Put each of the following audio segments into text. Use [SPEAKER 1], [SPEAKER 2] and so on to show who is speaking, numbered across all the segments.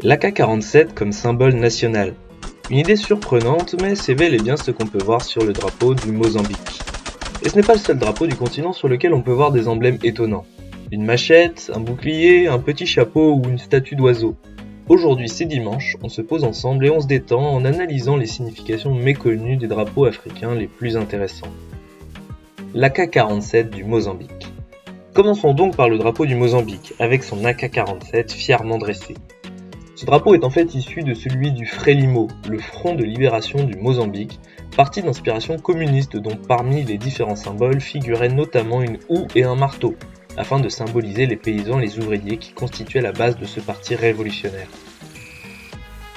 [SPEAKER 1] L'AK-47 comme symbole national. Une idée surprenante, mais c'est bel et bien ce qu'on peut voir sur le drapeau du Mozambique. Et ce n'est pas le seul drapeau du continent sur lequel on peut voir des emblèmes étonnants. Une machette, un bouclier, un petit chapeau ou une statue d'oiseau. Aujourd'hui c'est dimanche, on se pose ensemble et on se détend en analysant les significations méconnues des drapeaux africains les plus intéressants. L'AK-47 du Mozambique. Commençons donc par le drapeau du Mozambique, avec son AK-47 fièrement dressé. Ce drapeau est en fait issu de celui du Frelimo, le Front de libération du Mozambique, parti d'inspiration communiste dont parmi les différents symboles figuraient notamment une houe et un marteau, afin de symboliser les paysans et les ouvriers qui constituaient la base de ce parti révolutionnaire.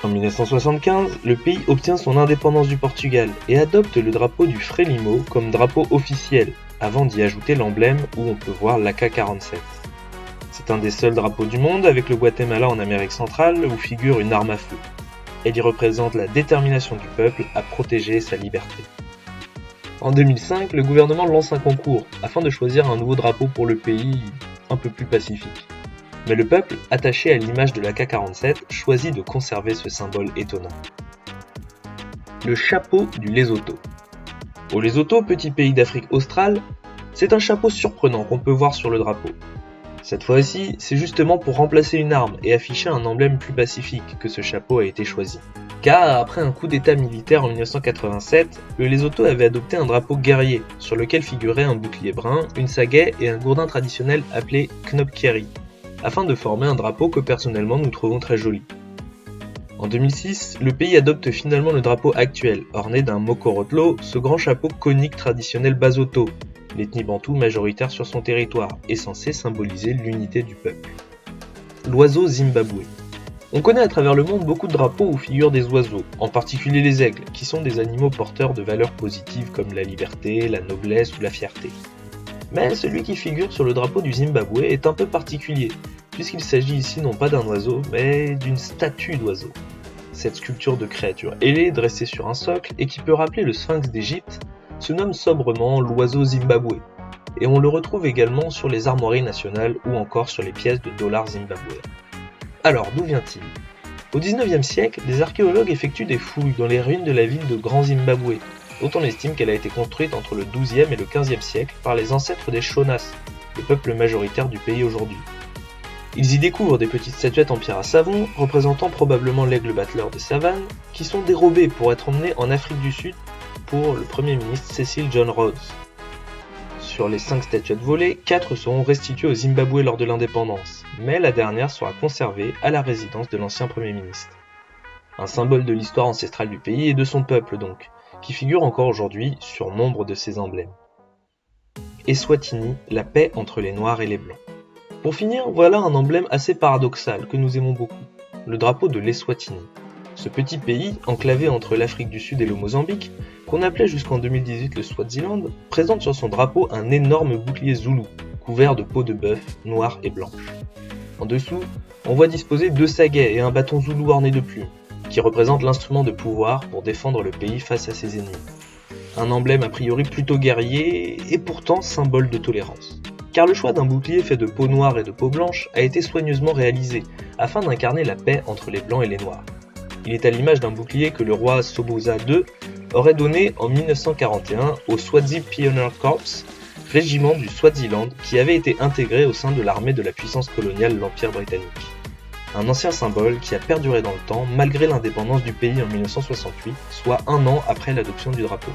[SPEAKER 1] En 1975, le pays obtient son indépendance du Portugal et adopte le drapeau du Frelimo comme drapeau officiel, avant d'y ajouter l'emblème où on peut voir l'AK-47. C'est un des seuls drapeaux du monde, avec le Guatemala en Amérique centrale, où figure une arme à feu. Elle y représente la détermination du peuple à protéger sa liberté. En 2005, le gouvernement lance un concours, afin de choisir un nouveau drapeau pour le pays un peu plus pacifique. Mais le peuple, attaché à l'image de l'AK-47, choisit de conserver ce symbole étonnant. Le chapeau du Lesotho. Au Lesotho, petit pays d'Afrique australe, c'est un chapeau surprenant qu'on peut voir sur le drapeau. Cette fois-ci, c'est justement pour remplacer une arme et afficher un emblème plus pacifique que ce chapeau a été choisi. Car après un coup d'état militaire en 1987, le Lesotho avait adopté un drapeau guerrier, sur lequel figurait un bouclier brun, une sagaie et un gourdin traditionnel appelé knobkerrie, afin de former un drapeau que personnellement nous trouvons très joli. En 2006, le pays adopte finalement le drapeau actuel, orné d'un mokorotlo, ce grand chapeau conique traditionnel Basotho, l'ethnie bantoue majoritaire sur son territoire, est censé symboliser l'unité du peuple. L'oiseau zimbabwe. On connaît à travers le monde beaucoup de drapeaux où figurent des oiseaux, en particulier les aigles, qui sont des animaux porteurs de valeurs positives comme la liberté, la noblesse ou la fierté. Mais celui qui figure sur le drapeau du Zimbabwe est un peu particulier, puisqu'il s'agit ici non pas d'un oiseau, mais d'une statue d'oiseau. Cette sculpture de créature ailée dressée sur un socle et qui peut rappeler le sphinx d'Égypte se nomme sobrement l'oiseau zimbabwe, et on le retrouve également sur les armoiries nationales ou encore sur les pièces de dollars zimbabwéens. Alors, d'où vient-il ? Au XIXe siècle, des archéologues effectuent des fouilles dans les ruines de la ville de Grand Zimbabwe, dont on estime qu'elle a été construite entre le XIIe et le XVe siècle par les ancêtres des Shonnas, le peuple majoritaire du pays aujourd'hui. Ils y découvrent des petites statuettes en pierre à savon, représentant probablement l'aigle battleur des savanes, qui sont dérobées pour être emmenées en Afrique du Sud pour le Premier ministre Cecil John Rhodes. Sur les 5 statuettes volées, 4 seront restituées au Zimbabwe lors de l'indépendance, mais la dernière sera conservée à la résidence de l'ancien Premier ministre. Un symbole de l'histoire ancestrale du pays et de son peuple donc, qui figure encore aujourd'hui sur nombre de ses emblèmes. Eswatini, la paix entre les Noirs et les Blancs. Pour finir, voilà un emblème assez paradoxal que nous aimons beaucoup, le drapeau de l'Eswatini. Ce petit pays, enclavé entre l'Afrique du Sud et le Mozambique, qu'on appelait jusqu'en 2018 le Swaziland, présente sur son drapeau un énorme bouclier zoulou, couvert de peau de bœuf, noire et blanche. En dessous, on voit disposer 2 sagaits et un bâton zoulou orné de plumes, qui représentent l'instrument de pouvoir pour défendre le pays face à ses ennemis. Un emblème a priori plutôt guerrier, et pourtant symbole de tolérance. Car le choix d'un bouclier fait de peau noire et de peau blanche a été soigneusement réalisé, afin d'incarner la paix entre les blancs et les noirs. Il est à l'image d'un bouclier que le roi Sobhuza II aurait donné en 1941 au Swazi Pioneer Corps, régiment du Swaziland qui avait été intégré au sein de l'armée de la puissance coloniale l'Empire britannique. Un ancien symbole qui a perduré dans le temps malgré l'indépendance du pays en 1968, soit 1 an après l'adoption du drapeau.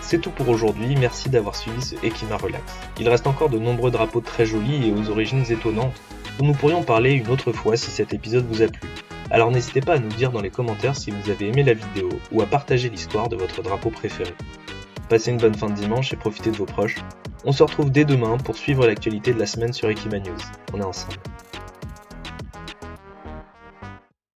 [SPEAKER 1] C'est tout pour aujourd'hui, merci d'avoir suivi ce Ekima Relax. Il reste encore de nombreux drapeaux très jolis et aux origines étonnantes, dont nous pourrions parler une autre fois si cet épisode vous a plu. Alors n'hésitez pas à nous dire dans les commentaires si vous avez aimé la vidéo ou à partager l'histoire de votre drapeau préféré. Passez une bonne fin de dimanche et profitez de vos proches. On se retrouve dès demain pour suivre l'actualité de la semaine sur Ekima News. On est ensemble.